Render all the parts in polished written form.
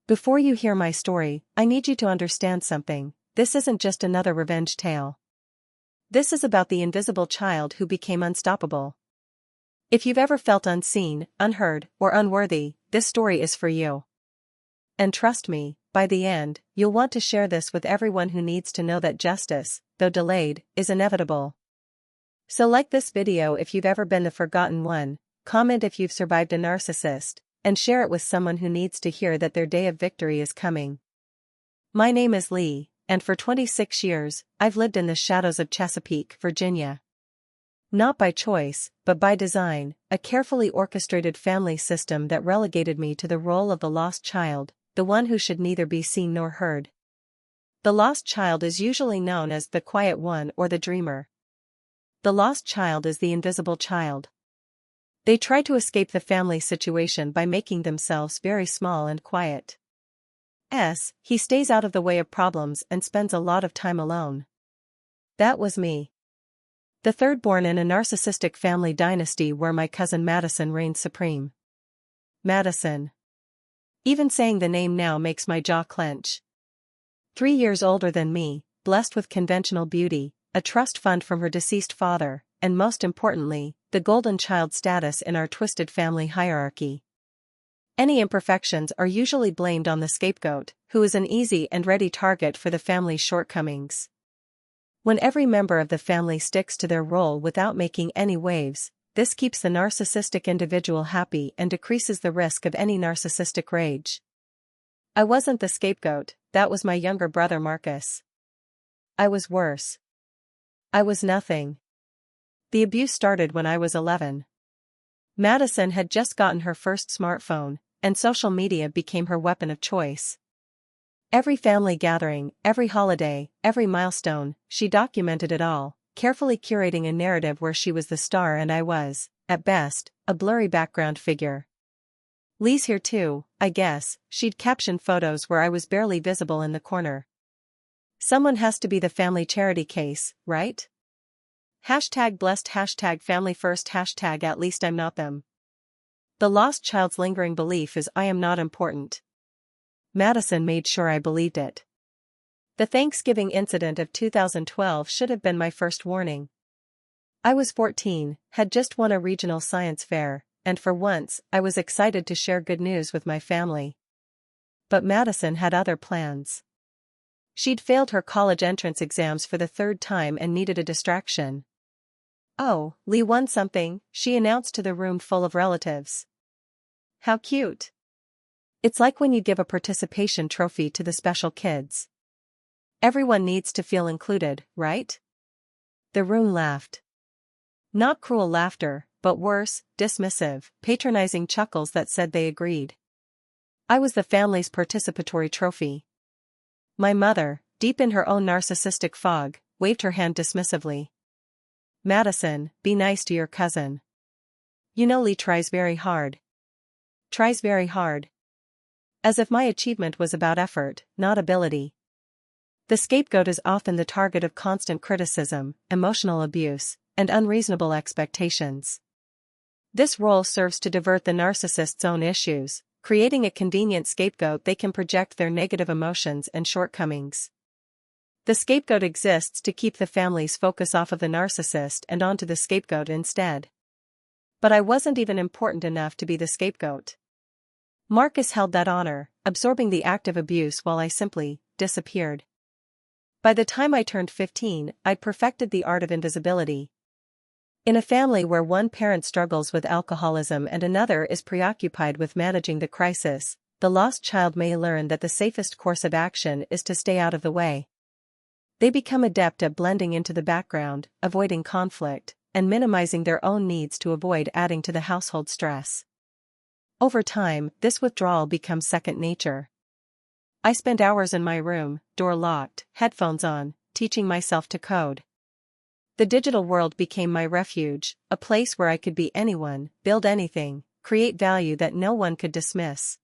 Before you hear my story, I need you to understand something. This isn't just another revenge tale. This is about the invisible child who became unstoppable. If you've ever felt unseen, unheard, or unworthy, this story is for you. And trust me, by the end, you'll want to share this with everyone who needs to know that justice, though delayed, is inevitable. So like this video if you've ever been the forgotten one, comment if you've survived a narcissist, and share it with someone who needs to hear that their day of victory is coming. My name is Lee, and for 26 years, I've lived in the shadows of Chesapeake, Virginia. Not by choice, but by design, a carefully orchestrated family system that relegated me to the role of the lost child, the one who should neither be seen nor heard. The lost child is usually known as the quiet one or the dreamer. The lost child is the invisible child. They try to escape the family situation by making themselves very small and quiet. He stays out of the way of problems and spends a lot of time alone. That was me. The third born in a narcissistic family dynasty where my cousin Madison reigned supreme. Madison. Even saying the name now makes my jaw clench. 3 years older than me, blessed with conventional beauty, a trust fund from her deceased father, and most importantly, the golden child status in our twisted family hierarchy. Any imperfections are usually blamed on the scapegoat, who is an easy and ready target for the family's shortcomings. When every member of the family sticks to their role without making any waves, this keeps the narcissistic individual happy and decreases the risk of any narcissistic rage. I wasn't the scapegoat, that was my younger brother Marcus. I was worse. I was nothing. The abuse started when I was 11. Madison had just gotten her first smartphone, and social media became her weapon of choice. Every family gathering, every holiday, every milestone, she documented it all, carefully curating a narrative where she was the star and I was, at best, a blurry background figure. Lee's here too, I guess, she'd caption photos where I was barely visible in the corner. Someone has to be the family charity case, right? #blessed, #family first, #at least I'm not them. The lost child's lingering belief is I am not important. Madison made sure I believed it. The Thanksgiving incident of 2012 should have been my first warning. I was 14, had just won a regional science fair, and for once, I was excited to share good news with my family. But Madison had other plans. She'd failed her college entrance exams for the third time and needed a distraction. "Oh, Lee won something," she announced to the room full of relatives. "How cute." It's like when you give a participation trophy to the special kids. Everyone needs to feel included, right? The room laughed. Not cruel laughter, but worse, dismissive, patronizing chuckles that said they agreed. I was the family's participatory trophy. My mother, deep in her own narcissistic fog, waved her hand dismissively. "Madison, be nice to your cousin. You know Lee tries very hard." Tries very hard. As if my achievement was about effort, not ability. The scapegoat is often the target of constant criticism, emotional abuse, and unreasonable expectations. This role serves to divert the narcissist's own issues, creating a convenient scapegoat they can project their negative emotions and shortcomings. The scapegoat exists to keep the family's focus off of the narcissist and onto the scapegoat instead. But I wasn't even important enough to be the scapegoat. Marcus held that honor, absorbing the active abuse while I simply disappeared. By the time I turned 15, I'd perfected the art of invisibility. In a family where one parent struggles with alcoholism and another is preoccupied with managing the crisis, the lost child may learn that the safest course of action is to stay out of the way. They become adept at blending into the background, avoiding conflict, and minimizing their own needs to avoid adding to the household stress. Over time, this withdrawal becomes second nature. I spent hours in my room, door locked, headphones on, teaching myself to code. The digital world became my refuge, a place where I could be anyone, build anything, create value that no one could dismiss.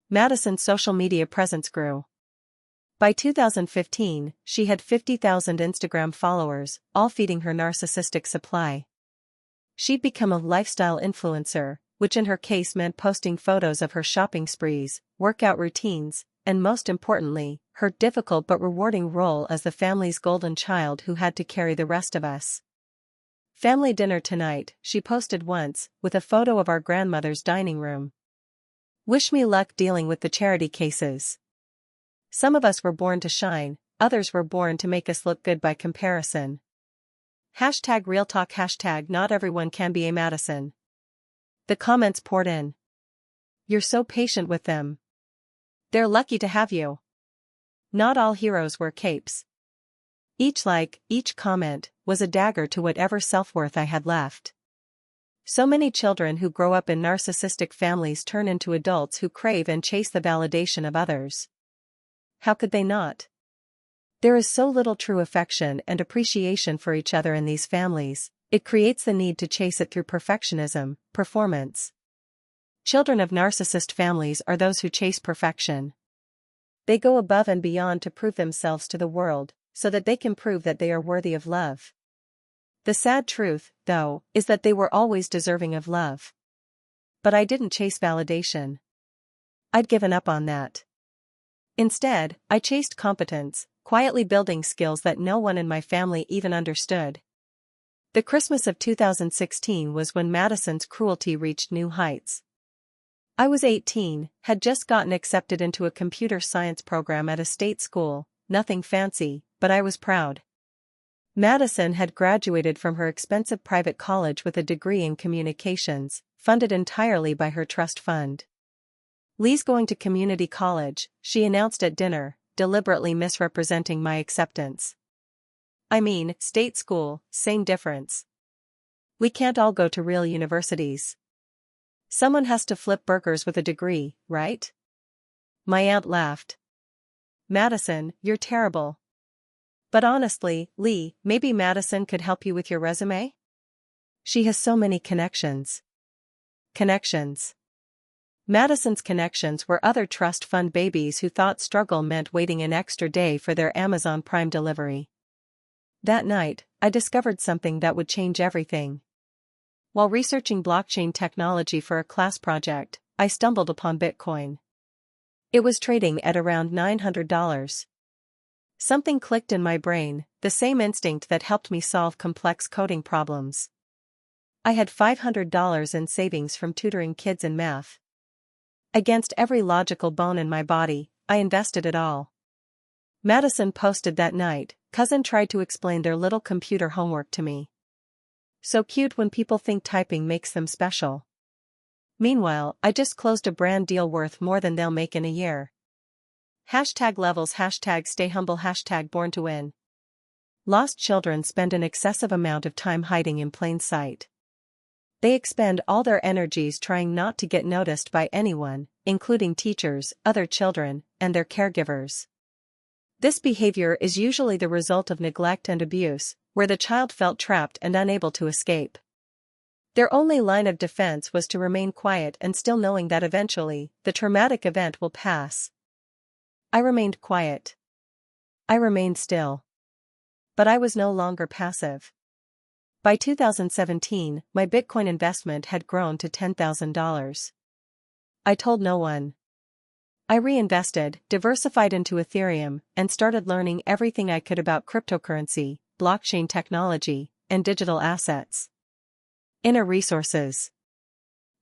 Madison's social media presence grew. By 2015, she had 50,000 Instagram followers, all feeding her narcissistic supply. She'd become a lifestyle influencer, which in her case meant posting photos of her shopping sprees, workout routines, and most importantly, her difficult but rewarding role as the family's golden child who had to carry the rest of us. "Family dinner tonight," she posted once, with a photo of our grandmother's dining room. "Wish me luck dealing with the charity cases. Some of us were born to shine, others were born to make us look good by comparison." #RealTalk #not everyone can be a Madison. The comments poured in. "You're so patient with them. They're lucky to have you. Not all heroes wear capes." Each like, each comment, was a dagger to whatever self-worth I had left. So many children who grow up in narcissistic families turn into adults who crave and chase the validation of others. How could they not? There is so little true affection and appreciation for each other in these families, it creates the need to chase it through perfectionism, performance. Children of narcissist families are those who chase perfection. They go above and beyond to prove themselves to the world, so that they can prove that they are worthy of love. The sad truth, though, is that they were always deserving of love. But I didn't chase validation. I'd given up on that. Instead, I chased competence, quietly building skills that no one in my family even understood. The Christmas of 2016 was when Madison's cruelty reached new heights. I was 18, had just gotten accepted into a computer science program at a state school, nothing fancy, but I was proud. Madison had graduated from her expensive private college with a degree in communications, funded entirely by her trust fund. "Lee's going to community college," she announced at dinner, deliberately misrepresenting my acceptance. "I mean, state school, same difference. We can't all go to real universities. Someone has to flip burgers with a degree, right?" My aunt laughed. "Madison, you're terrible. But honestly, Lee, maybe Madison could help you with your resume? She has so many connections." Connections. Madison's connections were other trust fund babies who thought struggle meant waiting an extra day for their Amazon Prime delivery. That night, I discovered something that would change everything. While researching blockchain technology for a class project, I stumbled upon Bitcoin. It was trading at around $900. Something clicked in my brain, the same instinct that helped me solve complex coding problems. I had $500 in savings from tutoring kids in math. Against every logical bone in my body, I invested it all. Madison posted that night, "Cousin tried to explain their little computer homework to me. So cute when people think typing makes them special." Meanwhile, I just closed a brand deal worth more than they'll make in a year. #levels #stay humble #born to win. Lost children spend an excessive amount of time hiding in plain sight. They expend all their energies trying not to get noticed by anyone, including teachers, other children, and their caregivers. This behavior is usually the result of neglect and abuse, where the child felt trapped and unable to escape. Their only line of defense was to remain quiet and still, knowing that eventually, the traumatic event will pass. I remained quiet. I remained still. But I was no longer passive. By 2017, my Bitcoin investment had grown to $10,000. I told no one. I reinvested, diversified into Ethereum, and started learning everything I could about cryptocurrency, blockchain technology, and digital assets. Inner resources.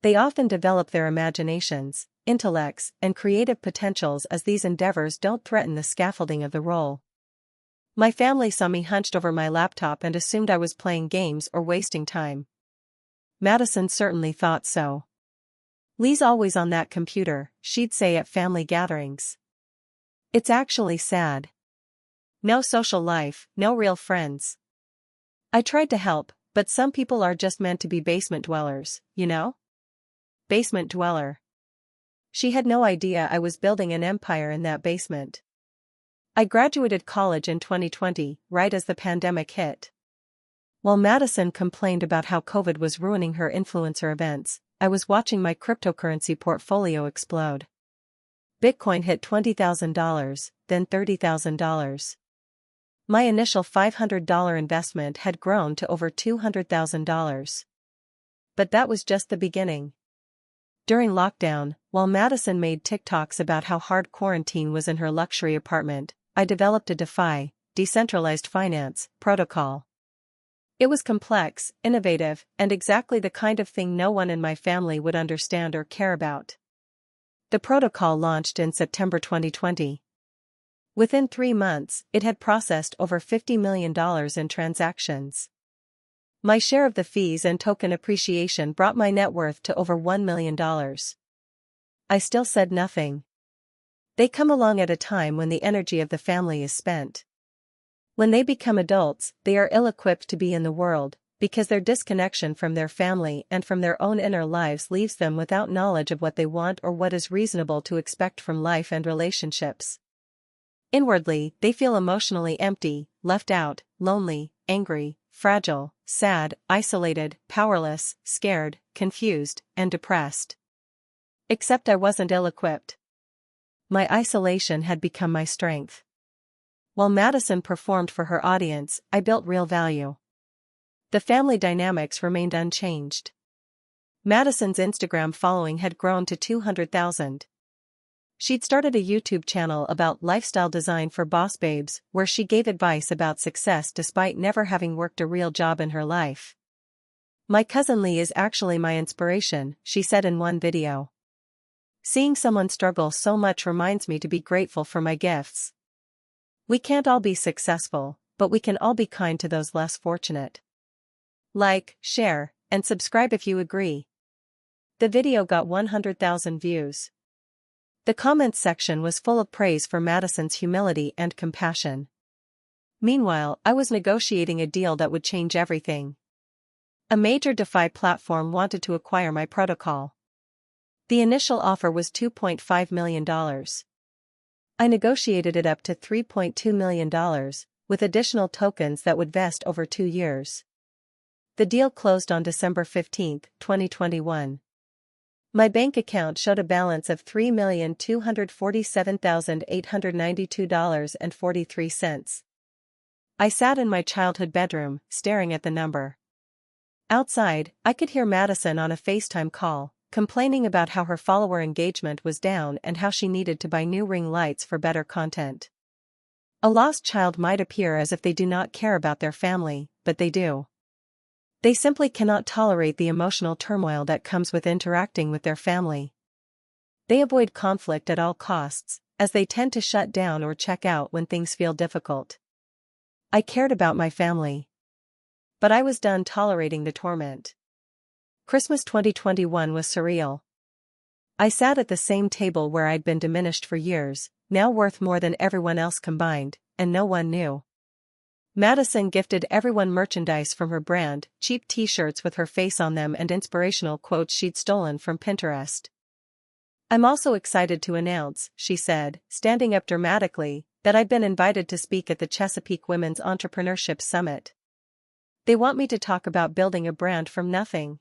They often develop their imaginations, intellects, and creative potentials as these endeavors don't threaten the scaffolding of the role. My family saw me hunched over my laptop and assumed I was playing games or wasting time. Madison certainly thought so. "Lee's always on that computer," she'd say at family gatherings. It's actually sad. No social life, no real friends. I tried to help, but some people are just meant to be basement dwellers, you know? Basement dweller. She had no idea I was building an empire in that basement. I graduated college in 2020, right as the pandemic hit. While Madison complained about how COVID was ruining her influencer events, I was watching my cryptocurrency portfolio explode. Bitcoin hit $20,000, then $30,000. My initial $500 investment had grown to over $200,000. But that was just the beginning. During lockdown, while Madison made TikToks about how hard quarantine was in her luxury apartment, I developed a DeFi, decentralized finance, protocol. It was complex, innovative, and exactly the kind of thing no one in my family would understand or care about. The protocol launched in September 2020. Within 3 months, it had processed over $50 million in transactions. My share of the fees and token appreciation brought my net worth to over $1 million. I still said nothing. They come along at a time when the energy of the family is spent. When they become adults, they are ill-equipped to be in the world, because their disconnection from their family and from their own inner lives leaves them without knowledge of what they want or what is reasonable to expect from life and relationships. Inwardly, they feel emotionally empty, left out, lonely, angry, fragile, sad, isolated, powerless, scared, confused, and depressed. Except I wasn't ill-equipped. My isolation had become my strength. While Madison performed for her audience, I built real value. The family dynamics remained unchanged. Madison's Instagram following had grown to 200,000. She'd started a YouTube channel about lifestyle design for boss babes, where she gave advice about success despite never having worked a real job in her life. "My cousin Lee is actually my inspiration," she said in one video. "Seeing someone struggle so much reminds me to be grateful for my gifts. We can't all be successful, but we can all be kind to those less fortunate." Like, share, and subscribe if you agree. The video got 100,000 views. The comments section was full of praise for Madison's humility and compassion. Meanwhile, I was negotiating a deal that would change everything. A major DeFi platform wanted to acquire my protocol. The initial offer was $2.5 million. I negotiated it up to $3.2 million, with additional tokens that would vest over 2 years. The deal closed on December 15, 2021. My bank account showed a balance of $3,247,892.43. I sat in my childhood bedroom, staring at the number. Outside, I could hear Madison on a FaceTime call, complaining about how her follower engagement was down and how she needed to buy new ring lights for better content. A lost child might appear as if they do not care about their family, but they do. They simply cannot tolerate the emotional turmoil that comes with interacting with their family. They avoid conflict at all costs, as they tend to shut down or check out when things feel difficult. I cared about my family. But I was done tolerating the torment. Christmas 2021 was surreal. I sat at the same table where I'd been diminished for years, now worth more than everyone else combined, and no one knew. Madison gifted everyone merchandise from her brand, cheap t-shirts with her face on them and inspirational quotes she'd stolen from Pinterest. "I'm also excited to announce," she said, standing up dramatically, "that I've been invited to speak at the Chesapeake Women's Entrepreneurship Summit. They want me to talk about building a brand from nothing."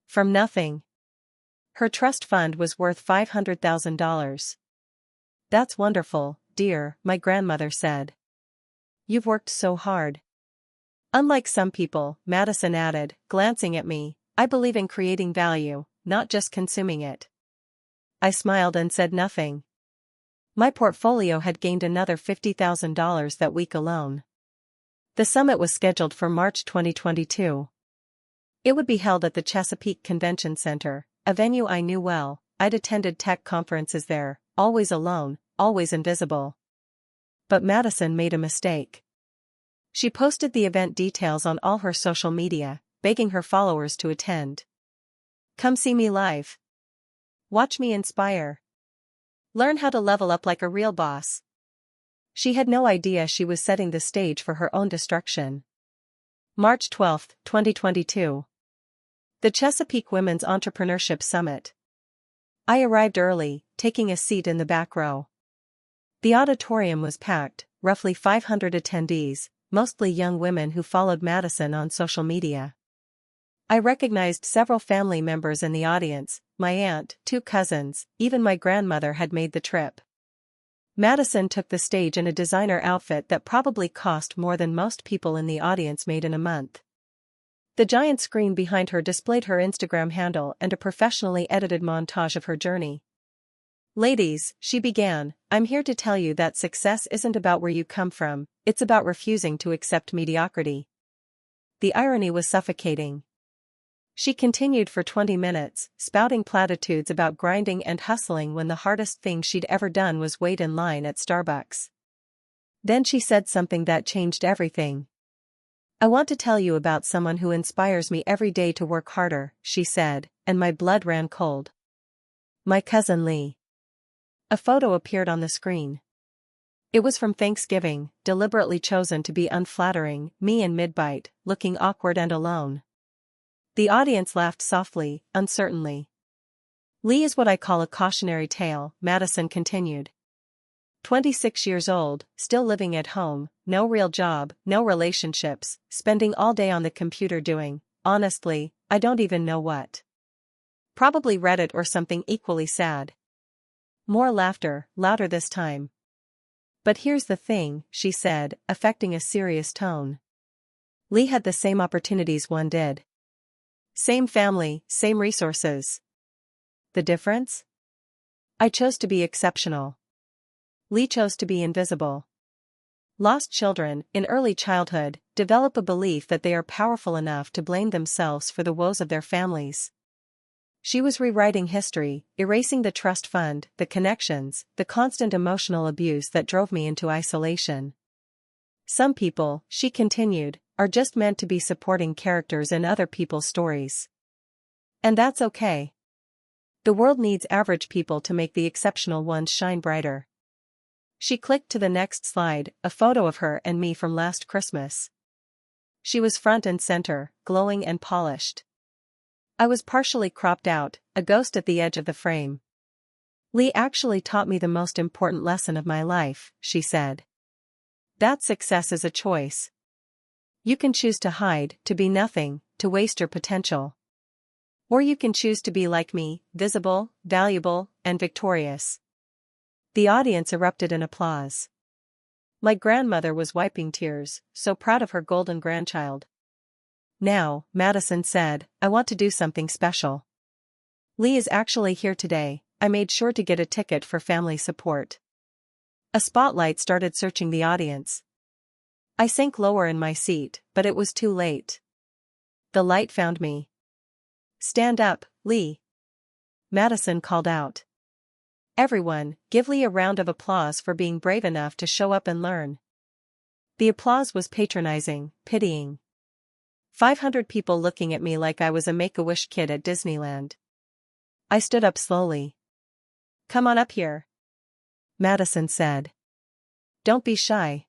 From nothing. Her trust fund was worth $500,000. "That's wonderful, dear," my grandmother said. "You've worked so hard." "Unlike some people," Madison added, glancing at me, "I believe in creating value, not just consuming it." I smiled and said nothing. My portfolio had gained another $50,000 that week alone. The summit was scheduled for March 2022. It would be held at the Chesapeake Convention Center, a venue I knew well. I'd attended tech conferences there, always alone, always invisible. But Madison made a mistake. She posted the event details on all her social media, begging her followers to attend. "Come see me live. Watch me inspire. Learn how to level up like a real boss." She had no idea she was setting the stage for her own destruction. March 12, 2022. The Chesapeake Women's Entrepreneurship Summit. I arrived early, taking a seat in the back row. The auditorium was packed, roughly 500 attendees, mostly young women who followed Madison on social media. I recognized several family members in the audience, my aunt, 2 cousins, even my grandmother had made the trip. Madison took the stage in a designer outfit that probably cost more than most people in the audience made in a month. The giant screen behind her displayed her Instagram handle and a professionally edited montage of her journey. "Ladies," she began, "I'm here to tell you that success isn't about where you come from, it's about refusing to accept mediocrity." The irony was suffocating. She continued for 20 minutes, spouting platitudes about grinding and hustling when the hardest thing she'd ever done was wait in line at Starbucks. Then she said something that changed everything. "I want to tell you about someone who inspires me every day to work harder," she said, and my blood ran cold. "My cousin Lee." A photo appeared on the screen. It was from Thanksgiving, deliberately chosen to be unflattering, me in mid-bite, looking awkward and alone. The audience laughed softly, uncertainly. "Lee is what I call a cautionary tale," Madison continued. 26 years old, still living at home, no real job, no relationships, spending all day on the computer doing, honestly, I don't even know what. Probably Reddit or something equally sad. More laughter, louder this time. "But here's the thing," she said, affecting a serious tone. "Lee had the same opportunities one did. Same family, same resources. The difference? I chose to be exceptional. Lee chose to be invisible." Lost children, in early childhood, develop a belief that they are powerful enough to blame themselves for the woes of their families. She was rewriting history, erasing the trust fund, the connections, the constant emotional abuse that drove me into isolation. "Some people," she continued, "are just meant to be supporting characters in other people's stories. And that's okay. The world needs average people to make the exceptional ones shine brighter." She clicked to the next slide, a photo of her and me from last Christmas. She was front and center, glowing and polished. I was partially cropped out, a ghost at the edge of the frame. "Lee actually taught me the most important lesson of my life," she said. "That success is a choice. You can choose to hide, to be nothing, to waste your potential. Or you can choose to be like me, visible, valuable, and victorious." The audience erupted in applause. My grandmother was wiping tears, so proud of her golden grandchild. "Now," Madison said, "I want to do something special. Lee is actually here today. I made sure to get a ticket for family support." A spotlight started searching the audience. I sank lower in my seat, but it was too late. The light found me. "Stand up, Lee," Madison called out. "Everyone, give Lee a round of applause for being brave enough to show up and learn." The applause was patronizing, pitying. 500 people looking at me like I was a Make-A-Wish kid at Disneyland. I stood up slowly. "Come on up here," Madison said. "Don't be shy."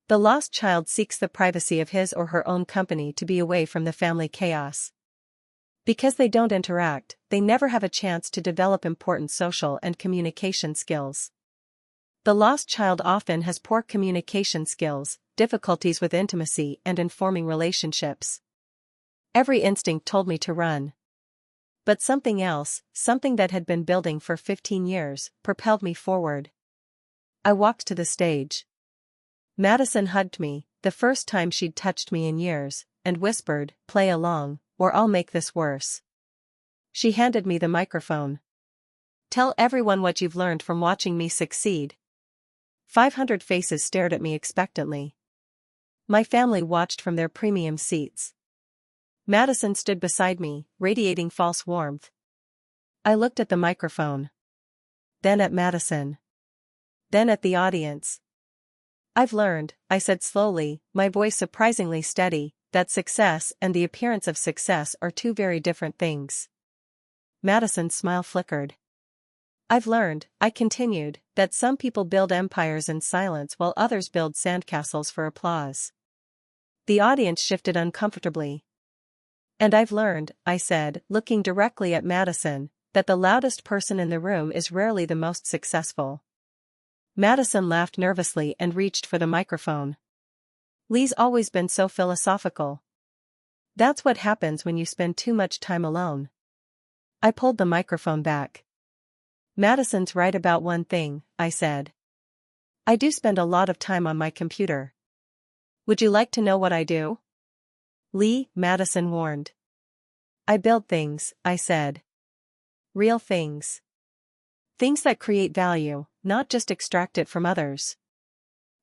The lost child seeks the privacy of his or her own company to be away from the family chaos. Because they don't interact, they never have a chance to develop important social and communication skills. The lost child often has poor communication skills, difficulties with intimacy and in forming relationships. Every instinct told me to run. But something else, something that had been building for 15 years, propelled me forward. I walked to the stage. Madison hugged me, the first time she'd touched me in years, and whispered, "Play along, or I'll make this worse." She handed me the microphone. "Tell everyone what you've learned from watching me succeed." 500 faces stared at me expectantly. My family watched from their premium seats. Madison stood beside me, radiating false warmth. I looked at the microphone. Then at Madison. Then at the audience. "I've learned," I said slowly, my voice surprisingly steady, "that success and the appearance of success are two very different things." Madison's smile flickered. "I've learned," I continued, "that some people build empires in silence while others build sandcastles for applause." The audience shifted uncomfortably. "And I've learned," I said, looking directly at Madison, "that the loudest person in the room is rarely the most successful." Madison laughed nervously and reached for the microphone. "Lee's always been so philosophical. That's what happens when you spend too much time alone." I pulled the microphone back. "Madison's right about one thing," I said. "I do spend a lot of time on my computer. Would you like to know what I do?" Lee, Madison warned. I build things, I said. Real things. Things that create value, not just extract it from others.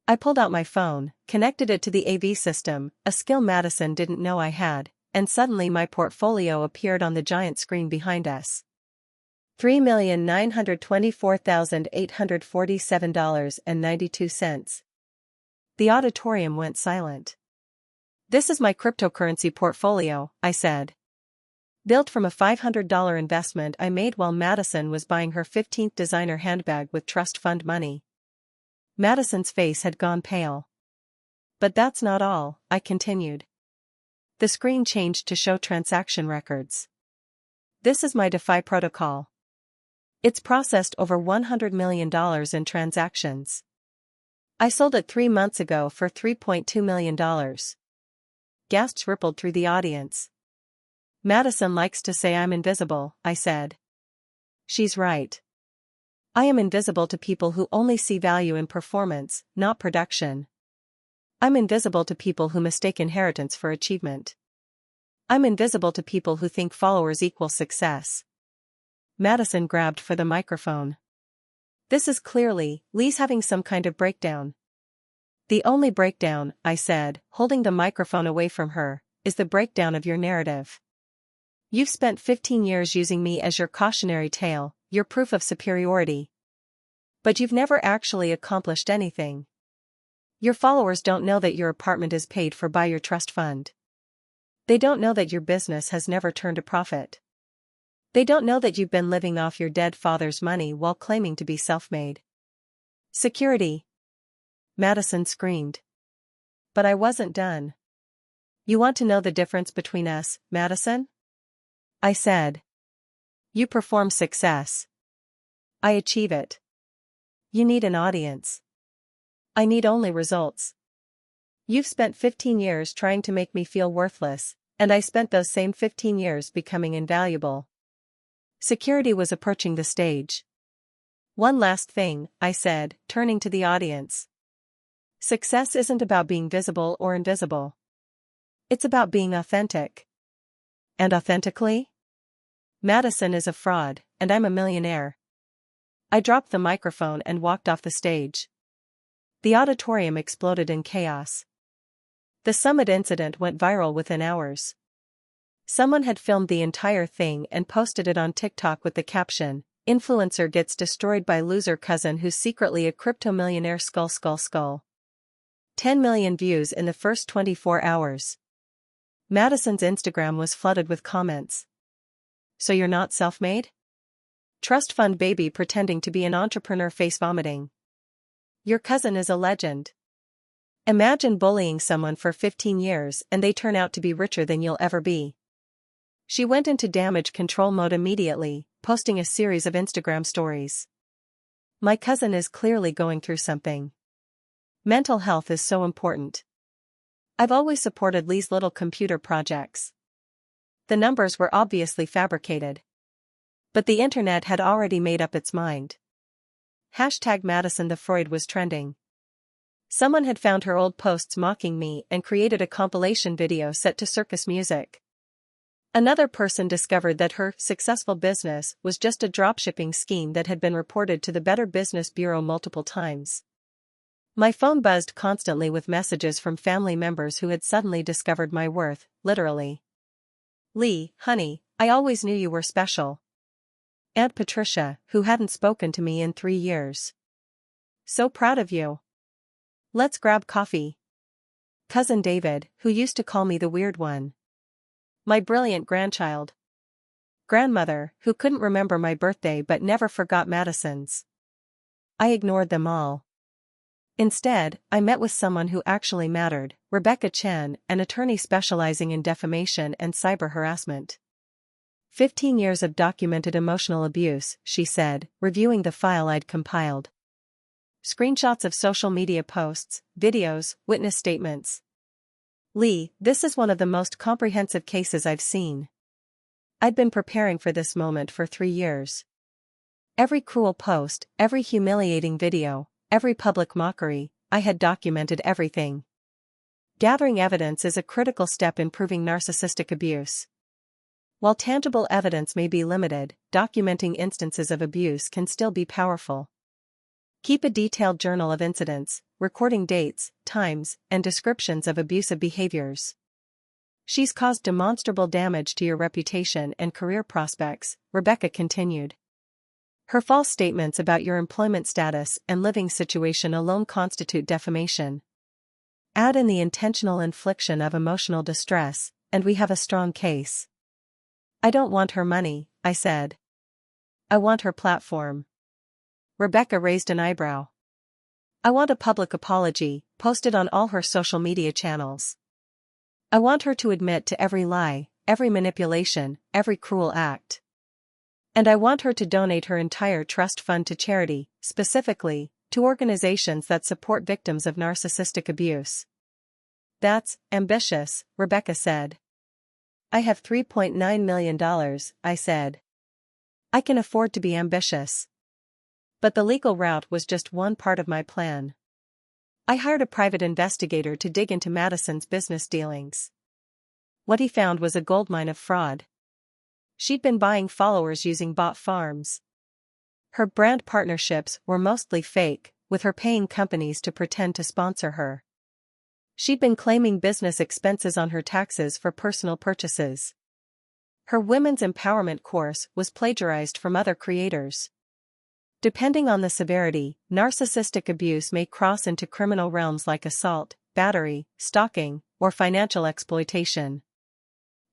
I pulled out my phone, connected it to the AV system, a skill Madison didn't know I had, and suddenly my portfolio appeared on the giant screen behind us. $3,924,847.92. The auditorium went silent. This is my cryptocurrency portfolio, I said. Built from a $500 investment I made while Madison was buying her 15th designer handbag with trust fund money. Madison's face had gone pale. But that's not all, I continued. The screen changed to show transaction records. This is my DeFi protocol. It's processed over $100 million in transactions. I sold it 3 months ago for $3.2 million. Gasps rippled through the audience. Madison likes to say I'm invisible, I said. She's right. I am invisible to people who only see value in performance, not production. I'm invisible to people who mistake inheritance for achievement. I'm invisible to people who think followers equal success. Madison grabbed for the microphone. This is clearly, Lee's having some kind of breakdown. The only breakdown, I said, holding the microphone away from her, is the breakdown of your narrative. You've spent 15 years using me as your cautionary tale, your proof of superiority. But you've never actually accomplished anything. Your followers don't know that your apartment is paid for by your trust fund. They don't know that your business has never turned a profit. They don't know that you've been living off your dead father's money while claiming to be self-made. Security. Madison screamed. But I wasn't done. You want to know the difference between us, Madison? I said. You perform success. I achieve it. You need an audience. I need only results. You've spent 15 years trying to make me feel worthless, and I spent those same 15 years becoming invaluable. Security was approaching the stage. One last thing, I said, turning to the audience. Success isn't about being visible or invisible. It's about being authentic. And authentically? Madison is a fraud, and I'm a millionaire. I dropped the microphone and walked off the stage. The auditorium exploded in chaos. The summit incident went viral within hours. Someone had filmed the entire thing and posted it on TikTok with the caption, "Influencer gets destroyed by loser cousin who's secretly a crypto millionaire skull." 10 million views in the first 24 hours. Madison's Instagram was flooded with comments. So you're not self-made? Trust fund baby pretending to be an entrepreneur face vomiting. Your cousin is a legend. Imagine bullying someone for 15 years and they turn out to be richer than you'll ever be. She went into damage control mode immediately, posting a series of Instagram stories. My cousin is clearly going through something. Mental health is so important. I've always supported Lee's little computer projects. The numbers were obviously fabricated. But the internet had already made up its mind. #Madison the Freud was trending. Someone had found her old posts mocking me and created a compilation video set to circus music. Another person discovered that her successful business was just a dropshipping scheme that had been reported to the Better Business Bureau multiple times. My phone buzzed constantly with messages from family members who had suddenly discovered my worth, literally. Lee, honey, I always knew you were special. Aunt Patricia, who hadn't spoken to me in 3 years. So proud of you. Let's grab coffee. Cousin David, who used to call me the weird one. My brilliant grandchild. Grandmother, who couldn't remember my birthday but never forgot Madison's. I ignored them all. Instead, I met with someone who actually mattered, Rebecca Chen, an attorney specializing in defamation and cyber harassment. 15 years of documented emotional abuse, she said, reviewing the file I'd compiled. Screenshots of social media posts, videos, witness statements. Lee, this is one of the most comprehensive cases I've seen. I'd been preparing for this moment for 3 years. Every cruel post, every humiliating video, every public mockery, I had documented everything. Gathering evidence is a critical step in proving narcissistic abuse. While tangible evidence may be limited, documenting instances of abuse can still be powerful. Keep a detailed journal of incidents, recording dates, times, and descriptions of abusive behaviors. She's caused demonstrable damage to your reputation and career prospects, Rebecca continued. Her false statements about your employment status and living situation alone constitute defamation. Add in the intentional infliction of emotional distress, and we have a strong case. I don't want her money, I said. I want her platform. Rebecca raised an eyebrow. I want a public apology, posted on all her social media channels. I want her to admit to every lie, every manipulation, every cruel act. And I want her to donate her entire trust fund to charity, specifically, to organizations that support victims of narcissistic abuse. That's ambitious, Rebecca said. I have $3.9 million, I said. I can afford to be ambitious. But the legal route was just one part of my plan. I hired a private investigator to dig into Madison's business dealings. What he found was a goldmine of fraud. She'd been buying followers using bot farms. Her brand partnerships were mostly fake, with her paying companies to pretend to sponsor her. She'd been claiming business expenses on her taxes for personal purchases. Her women's empowerment course was plagiarized from other creators. Depending on the severity, narcissistic abuse may cross into criminal realms like assault, battery, stalking, or financial exploitation.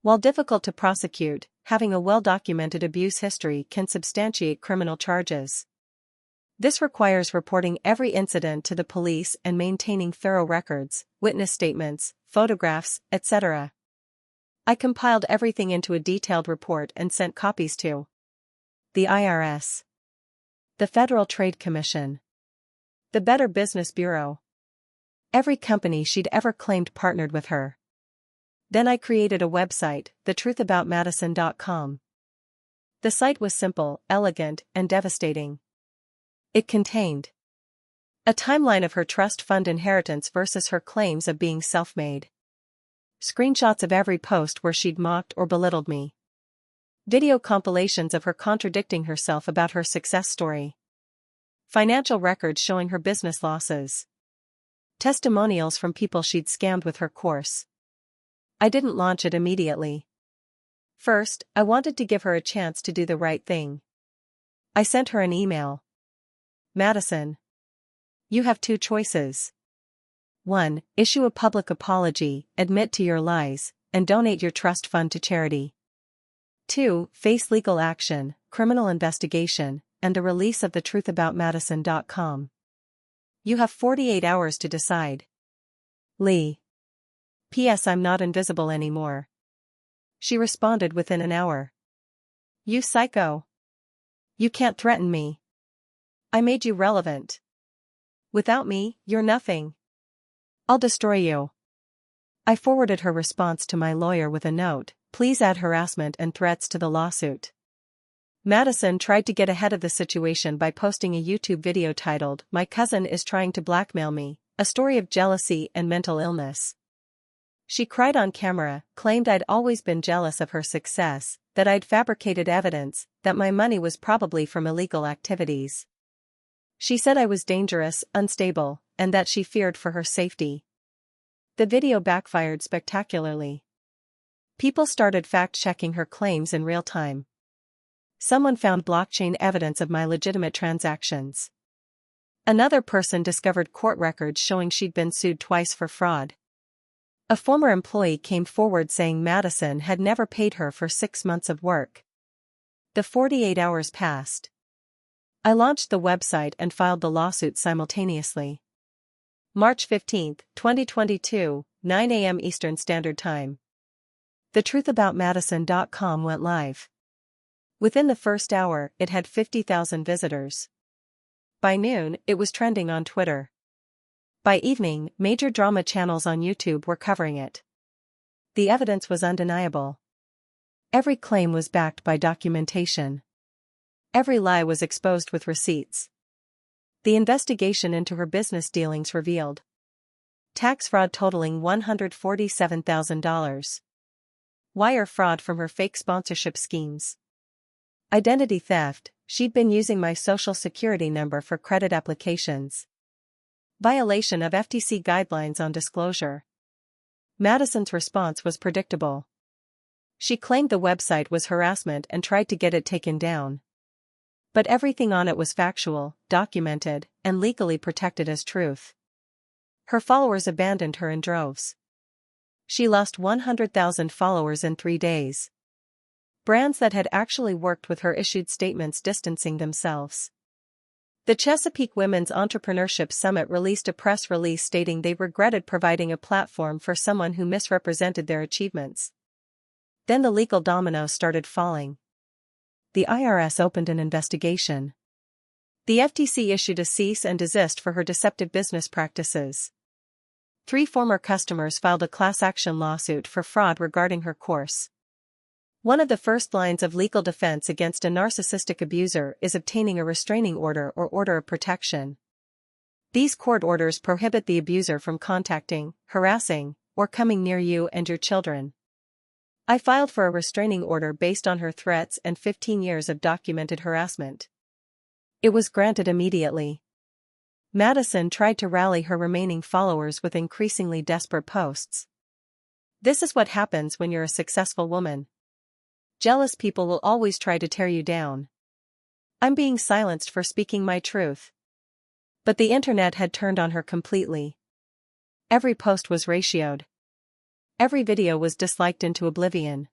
While difficult to prosecute, having a well-documented abuse history can substantiate criminal charges. This requires reporting every incident to the police and maintaining thorough records, witness statements, photographs, etc. I compiled everything into a detailed report and sent copies to the IRS, the Federal Trade Commission, the Better Business Bureau. Every company she'd ever claimed partnered with her. Then I created a website, thetruthaboutmadison.com. The site was simple, elegant, and devastating. It contained a timeline of her trust fund inheritance versus her claims of being self-made. Screenshots of every post where she'd mocked or belittled me. Video compilations of her contradicting herself about her success story. Financial records showing her business losses. Testimonials from people she'd scammed with her course. I didn't launch it immediately. First, I wanted to give her a chance to do the right thing. I sent her an email. Madison. You have two choices. 1. Issue a public apology, admit to your lies, and donate your trust fund to charity. 2. Face legal action, criminal investigation, and the release of thetruthaboutmadison.com. You have 48 hours to decide. Lee. P.S. I'm not invisible anymore. She responded within an hour. You psycho. You can't threaten me. I made you relevant. Without me, you're nothing. I'll destroy you. I forwarded her response to my lawyer with a note, please add harassment and threats to the lawsuit. Madison tried to get ahead of the situation by posting a YouTube video titled, My Cousin is Trying to Blackmail Me, a story of jealousy and mental illness. She cried on camera, claimed I'd always been jealous of her success, that I'd fabricated evidence, that my money was probably from illegal activities. She said I was dangerous, unstable, and that she feared for her safety. The video backfired spectacularly. People started fact-checking her claims in real time. Someone found blockchain evidence of my legitimate transactions. Another person discovered court records showing she'd been sued twice for fraud. A former employee came forward saying Madison had never paid her for 6 months of work. The 48 hours passed. I launched the website and filed the lawsuit simultaneously. March 15, 2022, 9 a.m. Eastern Standard Time. Thetruthaboutmadison.com went live. Within the first hour, it had 50,000 visitors. By noon, it was trending on Twitter. By evening, major drama channels on YouTube were covering it. The evidence was undeniable. Every claim was backed by documentation. Every lie was exposed with receipts. The investigation into her business dealings revealed Tax fraud totaling $147,000. Wire fraud from her fake sponsorship schemes. Identity theft, she'd been using my social security number for credit applications. Violation of FTC guidelines on disclosure. Madison's response was predictable. She claimed the website was harassment and tried to get it taken down. But everything on it was factual, documented, and legally protected as truth. Her followers abandoned her in droves. She lost 100,000 followers in 3 days. Brands that had actually worked with her issued statements distancing themselves. The Chesapeake Women's Entrepreneurship Summit released a press release stating they regretted providing a platform for someone who misrepresented their achievements. Then the legal dominoes started falling. The IRS opened an investigation. The FTC issued a cease and desist for her deceptive business practices. 3 former customers filed a class action lawsuit for fraud regarding her course. One of the first lines of legal defense against a narcissistic abuser is obtaining a restraining order or order of protection. These court orders prohibit the abuser from contacting, harassing, or coming near you and your children. I filed for a restraining order based on her threats and 15 years of documented harassment. It was granted immediately. Madison tried to rally her remaining followers with increasingly desperate posts. This is what happens when you're a successful woman. Jealous people will always try to tear you down. I'm being silenced for speaking my truth. But the internet had turned on her completely. Every post was ratioed. Every video was disliked into oblivion.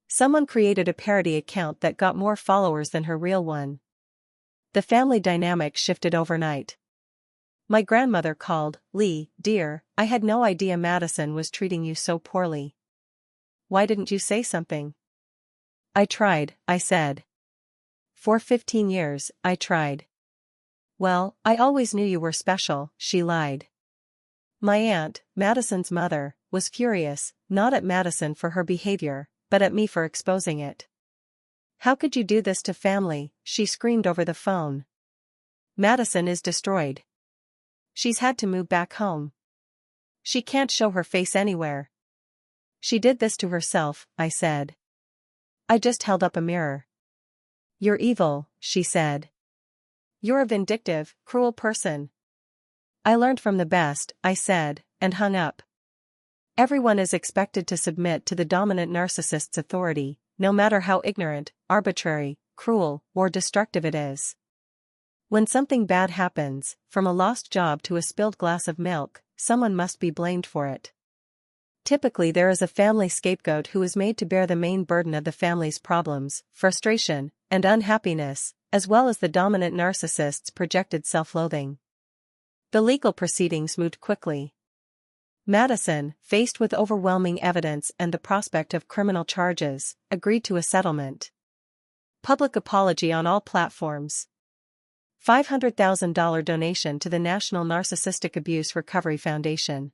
Someone created a parody account that got more followers than her real one. The family dynamic shifted overnight. My grandmother called, "Lee, dear, I had no idea Madison was treating you so poorly. Why didn't you say something?" "I tried," I said. "For 15 years, I tried." "Well, I always knew you were special," she lied. My aunt, Madison's mother, was furious, not at Madison for her behavior, but at me for exposing it. "How could you do this to family?" she screamed over the phone. "Madison is destroyed. She's had to move back home. She can't show her face anywhere." "She did this to herself," I said. I just held up a mirror. "You're evil," she said. "You're a vindictive, cruel person." "I learned from the best," I said, and hung up. Everyone is expected to submit to the dominant narcissist's authority, no matter how ignorant, arbitrary, cruel, or destructive it is. When something bad happens, from a lost job to a spilled glass of milk, someone must be blamed for it. Typically there is a family scapegoat who is made to bear the main burden of the family's problems, frustration, and unhappiness, as well as the dominant narcissist's projected self-loathing. The legal proceedings moved quickly. Madison, faced with overwhelming evidence and the prospect of criminal charges, agreed to a settlement. Public apology on all platforms. $500,000 donation to the National Narcissistic Abuse Recovery Foundation.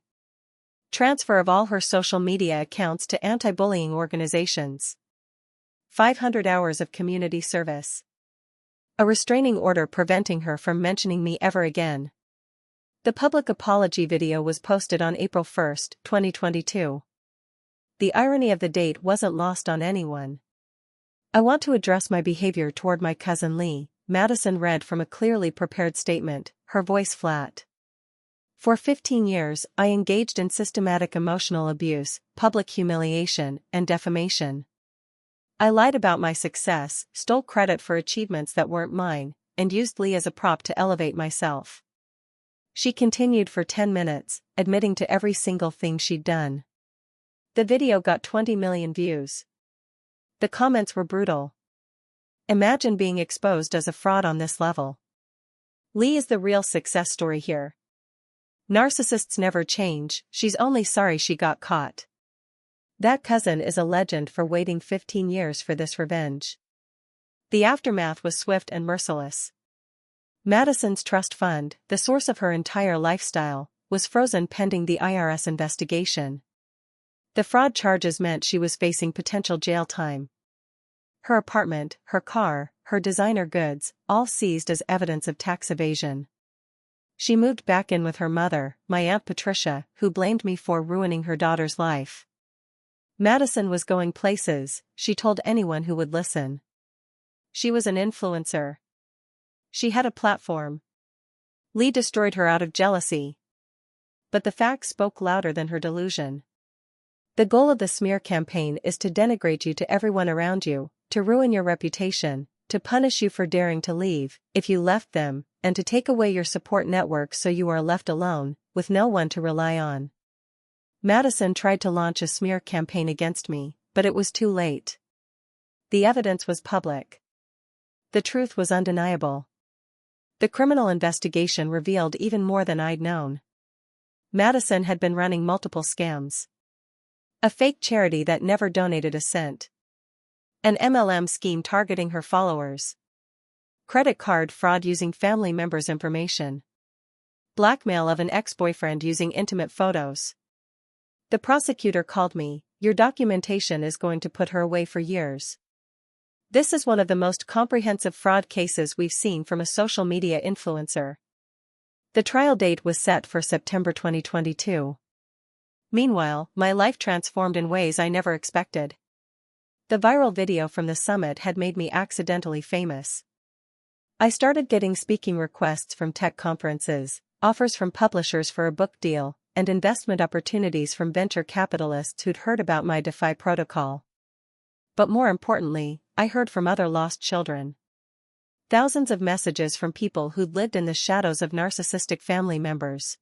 Transfer of all her social media accounts to anti-bullying organizations. 500 hours of community service. A restraining order preventing her from mentioning me ever again. The public apology video was posted on April 1, 2022. The irony of the date wasn't lost on anyone. "I want to address my behavior toward my cousin Lee," Madison read from a clearly prepared statement, her voice flat. "For 15 years, I engaged in systematic emotional abuse, public humiliation, and defamation. I lied about my success, stole credit for achievements that weren't mine, and used Lee as a prop to elevate myself." She continued for 10 minutes, admitting to every single thing she'd done. The video got 20 million views. The comments were brutal. Imagine being exposed as a fraud on this level. Lee is the real success story here. Narcissists never change, she's only sorry she got caught. That cousin is a legend for waiting 15 years for this revenge. The aftermath was swift and merciless. Madison's trust fund, the source of her entire lifestyle, was frozen pending the IRS investigation. The fraud charges meant she was facing potential jail time. Her apartment, her car, her designer goods, all seized as evidence of tax evasion. She moved back in with her mother, my Aunt Patricia, who blamed me for ruining her daughter's life. Madison was going places, she told anyone who would listen. She was an influencer. She had a platform. Lee destroyed her out of jealousy. But the facts spoke louder than her delusion. The goal of the smear campaign is to denigrate you to everyone around you, to ruin your reputation, to punish you for daring to leave, if you left them, and to take away your support network so you are left alone, with no one to rely on. Madison tried to launch a smear campaign against me, but it was too late. The evidence was public. The truth was undeniable. The criminal investigation revealed even more than I'd known. Madison had been running multiple scams. A fake charity that never donated a cent. An MLM scheme targeting her followers. Credit card fraud using family members' information. Blackmail of an ex-boyfriend using intimate photos. The prosecutor called me, "Your documentation is going to put her away for years." This is one of the most comprehensive fraud cases we've seen from a social media influencer. The trial date was set for September 2022. Meanwhile, my life transformed in ways I never expected. The viral video from the summit had made me accidentally famous. I started getting speaking requests from tech conferences, offers from publishers for a book deal, and investment opportunities from venture capitalists who'd heard about my DeFi protocol. But more importantly, I heard from other lost children. Thousands of messages from people who'd lived in the shadows of narcissistic family members.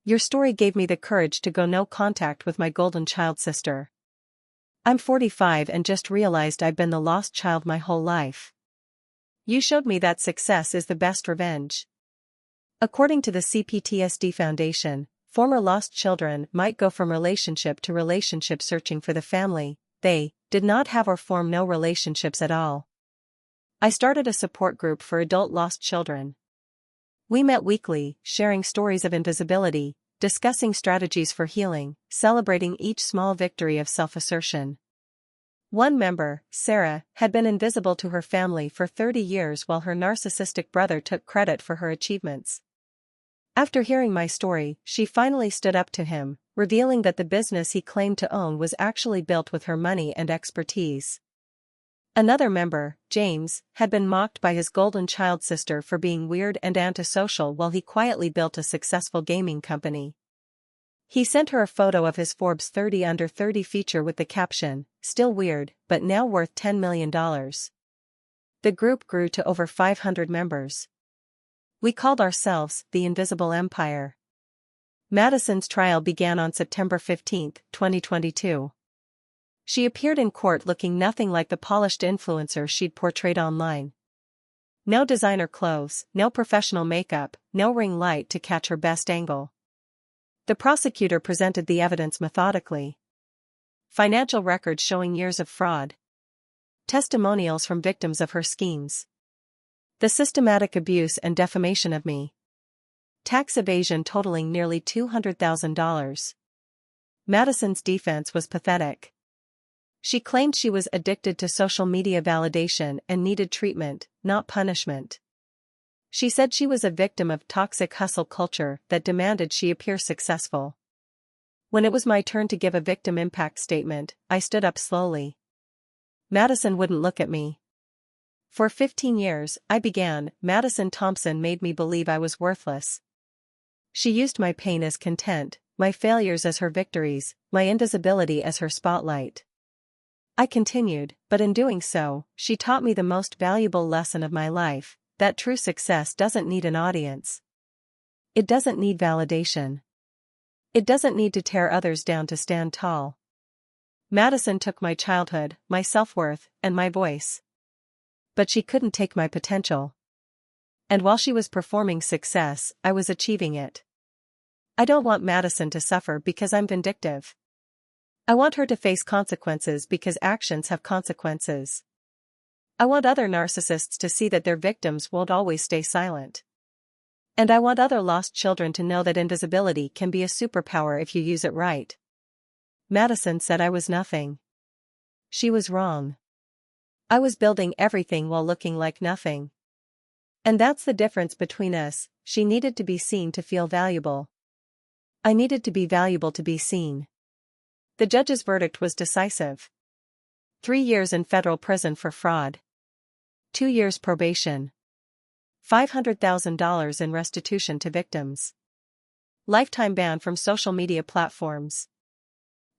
"Your story gave me the courage to go no contact with my golden child sister. I'm 45 and just realized I've been the lost child my whole life. You showed me that success is the best revenge." According to the CPTSD Foundation, former lost children might go from relationship to relationship searching for the family they did not have or form no relationships at all. I started a support group for adult lost children. We met weekly, sharing stories of invisibility, discussing strategies for healing, celebrating each small victory of self-assertion. One member, Sarah, had been invisible to her family for 30 years while her narcissistic brother took credit for her achievements. After hearing my story, she finally stood up to him, revealing that the business he claimed to own was actually built with her money and expertise. Another member, James, had been mocked by his golden child sister for being weird and antisocial while he quietly built a successful gaming company. He sent her a photo of his Forbes 30 Under 30 feature with the caption, "Still weird, but now worth $10 million. The group grew to over 500 members. We called ourselves the Invisible Empire. Madison's trial began on September 15, 2022. She appeared in court looking nothing like the polished influencer she'd portrayed online. No designer clothes, no professional makeup, no ring light to catch her best angle. The prosecutor presented the evidence methodically. Financial records showing years of fraud. Testimonials from victims of her schemes. The systematic abuse and defamation of me. Tax evasion totaling nearly $200,000. Madison's defense was pathetic. She claimed she was addicted to social media validation and needed treatment, not punishment. She said she was a victim of toxic hustle culture that demanded she appear successful. When it was my turn to give a victim impact statement, I stood up slowly. Madison wouldn't look at me. For 15 years, Madison Thompson made me believe I was worthless. She used my pain as content, my failures as her victories, my invisibility as her spotlight. I continued, but in doing so, she taught me the most valuable lesson of my life, that true success doesn't need an audience. It doesn't need validation. It doesn't need to tear others down to stand tall. Madison took my childhood, my self-worth, and my voice. But she couldn't take my potential. And while she was performing success, I was achieving it. I don't want Madison to suffer because I'm vindictive. I want her to face consequences because actions have consequences. I want other narcissists to see that their victims won't always stay silent. And I want other lost children to know that invisibility can be a superpower if you use it right. Madison said I was nothing. She was wrong. I was building everything while looking like nothing. And that's the difference between us, she needed to be seen to feel valuable. I needed to be valuable to be seen. The judge's verdict was decisive. 3 years in federal prison for fraud. 2 years probation. $500,000 in restitution to victims. Lifetime ban from social media platforms.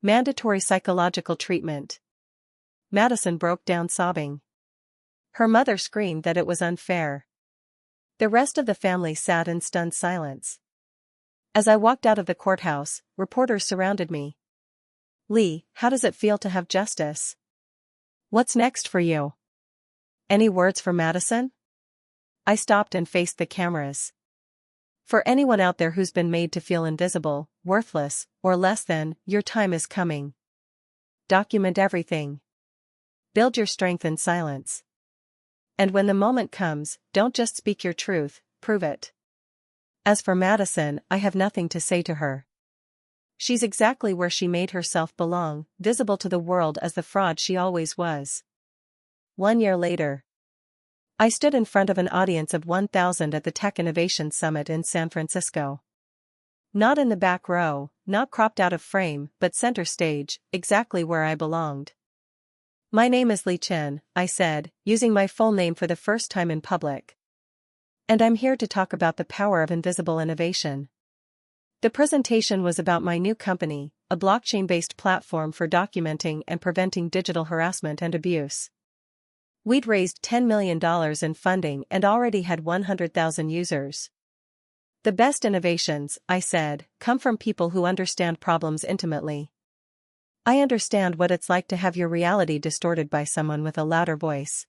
Mandatory psychological treatment. Madison broke down sobbing. Her mother screamed that it was unfair. The rest of the family sat in stunned silence. As I walked out of the courthouse, reporters surrounded me. "Lee, how does it feel to have justice? What's next for you? Any words for Madison?" I stopped and faced the cameras. For anyone out there who's been made to feel invisible, worthless, or less than, your time is coming. Document everything. Build your strength in silence. And when the moment comes, don't just speak your truth, prove it. As for Madison, I have nothing to say to her. She's exactly where she made herself belong, visible to the world as the fraud she always was. 1 year later, I stood in front of an audience of 1,000 at the Tech Innovation Summit in San Francisco. Not in the back row, not cropped out of frame, but center stage, exactly where I belonged. "My name is Lee Chen," I said, using my full name for the first time in public. "And I'm here to talk about the power of invisible innovation." The presentation was about my new company, a blockchain-based platform for documenting and preventing digital harassment and abuse. We'd raised $10 million in funding and already had 100,000 users. "The best innovations," I said, "come from people who understand problems intimately. I understand what it's like to have your reality distorted by someone with a louder voice.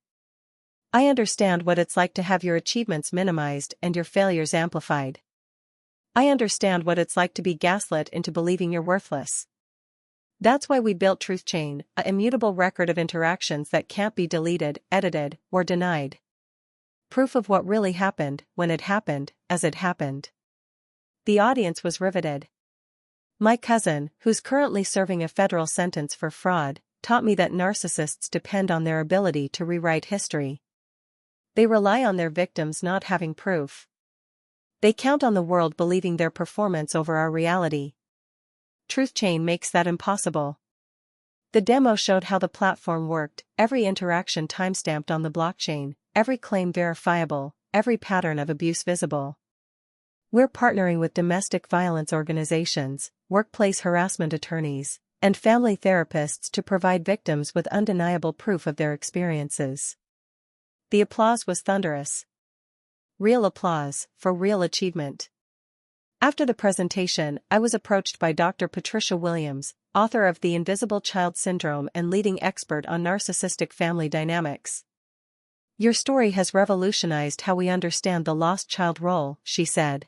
I understand what it's like to have your achievements minimized and your failures amplified. I understand what it's like to be gaslit into believing you're worthless. That's why we built TruthChain, an immutable record of interactions that can't be deleted, edited, or denied. Proof of what really happened, when it happened, as it happened." The audience was riveted. My cousin, who's currently serving a federal sentence for fraud, taught me that narcissists depend on their ability to rewrite history. They rely on their victims not having proof. They count on the world believing their performance over our reality. TruthChain makes that impossible. The demo showed how the platform worked, every interaction timestamped on the blockchain, every claim verifiable, every pattern of abuse visible. We're partnering with domestic violence organizations, workplace harassment attorneys, and family therapists to provide victims with undeniable proof of their experiences. The applause was thunderous. Real applause, for real achievement. After the presentation, I was approached by Dr. Patricia Williams, author of The Invisible Child Syndrome and leading expert on narcissistic family dynamics. "Your story has revolutionized how we understand the lost child role," she said.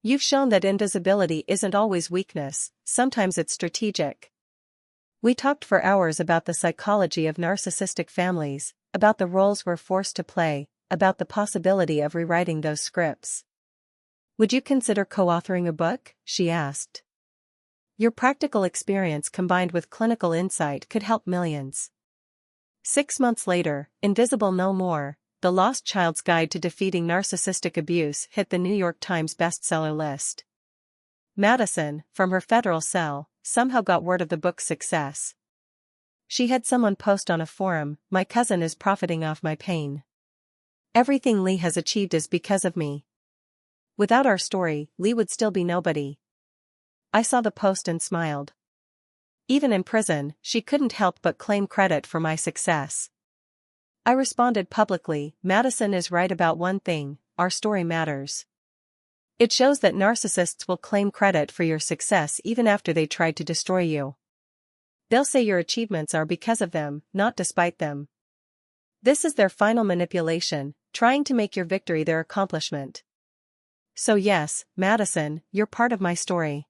"You've shown that invisibility isn't always weakness, sometimes it's strategic." We talked for hours about the psychology of narcissistic families, about the roles we're forced to play, about the possibility of rewriting those scripts. "Would you consider co-authoring a book?" she asked. "Your practical experience combined with clinical insight could help millions." 6 months later, Invisible No More, The Lost Child's Guide to Defeating Narcissistic Abuse hit the New York Times bestseller list. Madison, from her federal cell, somehow got word of the book's success. She had someone post on a forum, "My cousin is profiting off my pain. Everything Lee has achieved is because of me. Without our story, Lee would still be nobody." I saw the post and smiled. Even in prison, she couldn't help but claim credit for my success. I responded publicly, "Madison is right about one thing, our story matters. It shows that narcissists will claim credit for your success even after they tried to destroy you. They'll say your achievements are because of them, not despite them. This is their final manipulation, trying to make your victory their accomplishment. So yes, Madison, you're part of my story.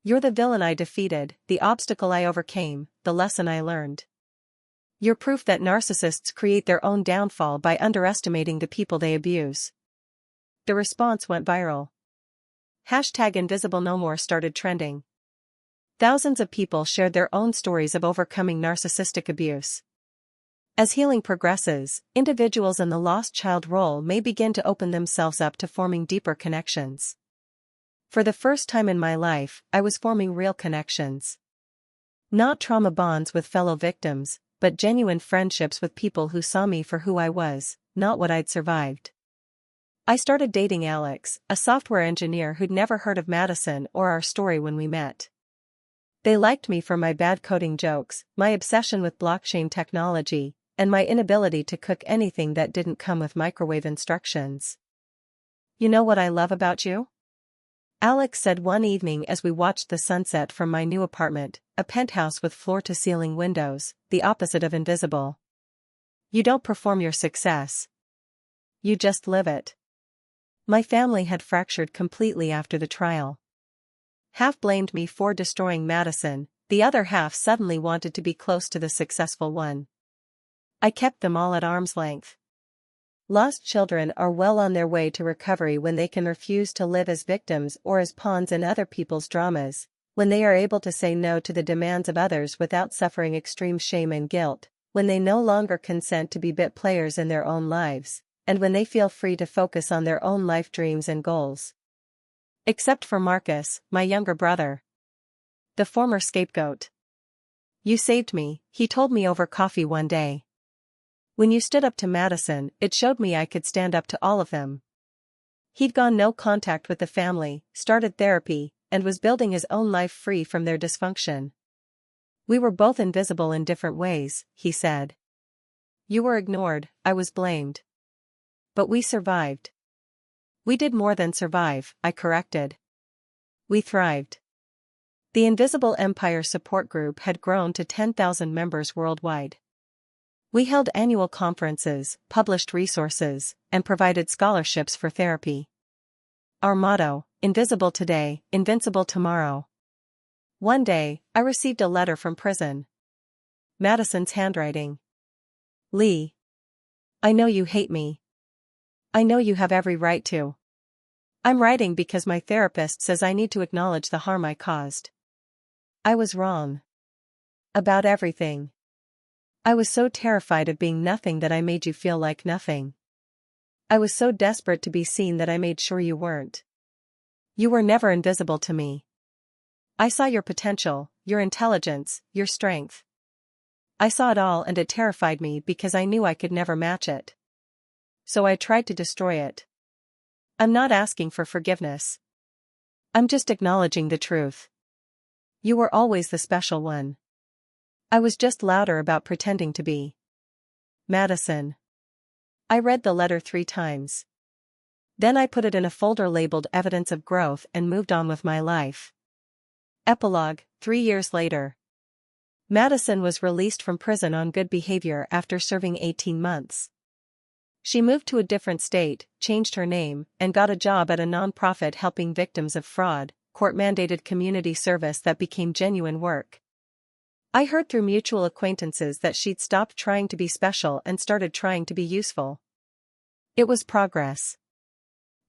You're the villain I defeated, the obstacle I overcame, the lesson I learned. You're proof that narcissists create their own downfall by underestimating the people they abuse." The response went viral. #InvisibleNoMore started trending. Thousands of people shared their own stories of overcoming narcissistic abuse. As healing progresses, individuals in the lost child role may begin to open themselves up to forming deeper connections. For the first time in my life, I was forming real connections. Not trauma bonds with fellow victims, but genuine friendships with people who saw me for who I was, not what I'd survived. I started dating Alex, a software engineer who'd never heard of Madison or our story when we met. They liked me for my bad coding jokes, my obsession with blockchain technology, and my inability to cook anything that didn't come with microwave instructions. "You know what I love about you?" Alex said one evening as we watched the sunset from my new apartment, a penthouse with floor-to-ceiling windows, the opposite of invisible. "You don't perform your success. You just live it." My family had fractured completely after the trial. Half blamed me for destroying Madison, the other half suddenly wanted to be close to the successful one. I kept them all at arm's length. Lost children are well on their way to recovery when they can refuse to live as victims or as pawns in other people's dramas, when they are able to say no to the demands of others without suffering extreme shame and guilt, when they no longer consent to be bit players in their own lives, and when they feel free to focus on their own life dreams and goals. Except for Marcus, my younger brother. The former scapegoat. "You saved me," he told me over coffee one day. "When you stood up to Madison, it showed me I could stand up to all of them." He'd gone no contact with the family, started therapy, and was building his own life free from their dysfunction. "We were both invisible in different ways," he said. "You were ignored, I was blamed. But we survived." "We did more than survive," I corrected. "We thrived." The Invisible Empire support group had grown to 10,000 members worldwide. We held annual conferences, published resources, and provided scholarships for therapy. Our motto, invisible today, invincible tomorrow. One day, I received a letter from prison. Madison's handwriting. "Lee. I know you hate me. I know you have every right to. I'm writing because my therapist says I need to acknowledge the harm I caused. I was wrong. About everything. I was so terrified of being nothing that I made you feel like nothing. I was so desperate to be seen that I made sure you weren't. You were never invisible to me. I saw your potential, your intelligence, your strength. I saw it all and it terrified me because I knew I could never match it. So I tried to destroy it. I'm not asking for forgiveness. I'm just acknowledging the truth. You were always the special one. I was just louder about pretending to be." Madison. I read the letter 3 times. Then I put it in a folder labeled Evidence of Growth and moved on with my life. Epilogue, 3 years later. Madison was released from prison on good behavior after serving 18 months. She moved to a different state, changed her name, and got a job at a non-profit helping victims of fraud, court-mandated community service that became genuine work. I heard through mutual acquaintances that she'd stopped trying to be special and started trying to be useful. It was progress.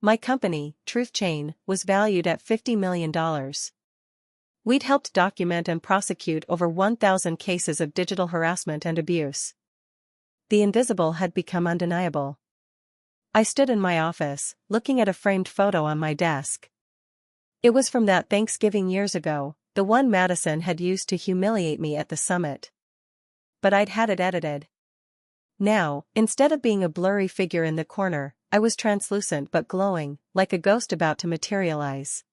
My company, Truth Chain, was valued at $50 million. We'd helped document and prosecute over 1,000 cases of digital harassment and abuse. The invisible had become undeniable. I stood in my office, looking at a framed photo on my desk. It was from that Thanksgiving years ago, the one Madison had used to humiliate me at the summit. But I'd had it edited. Now, instead of being a blurry figure in the corner, I was translucent but glowing, like a ghost about to materialize.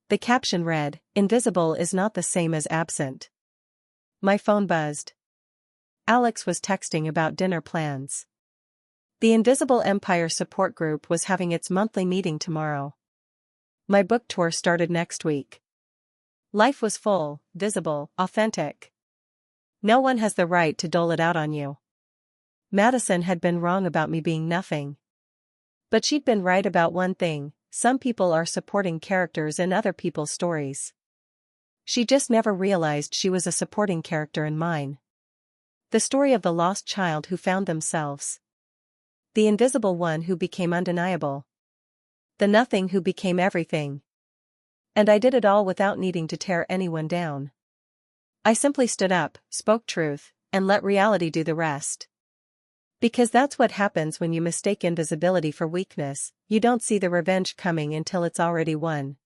The caption read, "Invisible is not the same as absent." My phone buzzed. Alex was texting about dinner plans. The Invisible Empire support group was having its monthly meeting tomorrow. My book tour started next week. Life was full, visible, authentic. No one has the right to dole it out on you. Madison had been wrong about me being nothing. But she'd been right about one thing: some people are supporting characters in other people's stories. She just never realized she was a supporting character in mine. The story of the lost child who found themselves. The invisible one who became undeniable. The nothing who became everything. And I did it all without needing to tear anyone down. I simply stood up, spoke truth, and let reality do the rest. Because that's what happens when you mistake invisibility for weakness, you don't see the revenge coming until it's already won.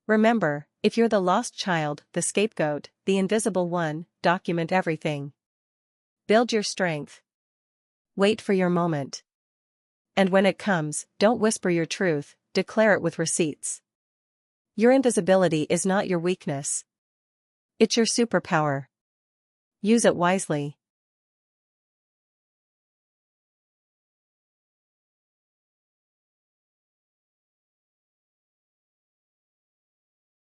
Remember, if you're the lost child, the scapegoat, the invisible one, document everything. Build your strength. Wait for your moment. And when it comes, don't whisper your truth, declare it with receipts. Your invisibility is not your weakness. It's your superpower. Use it wisely.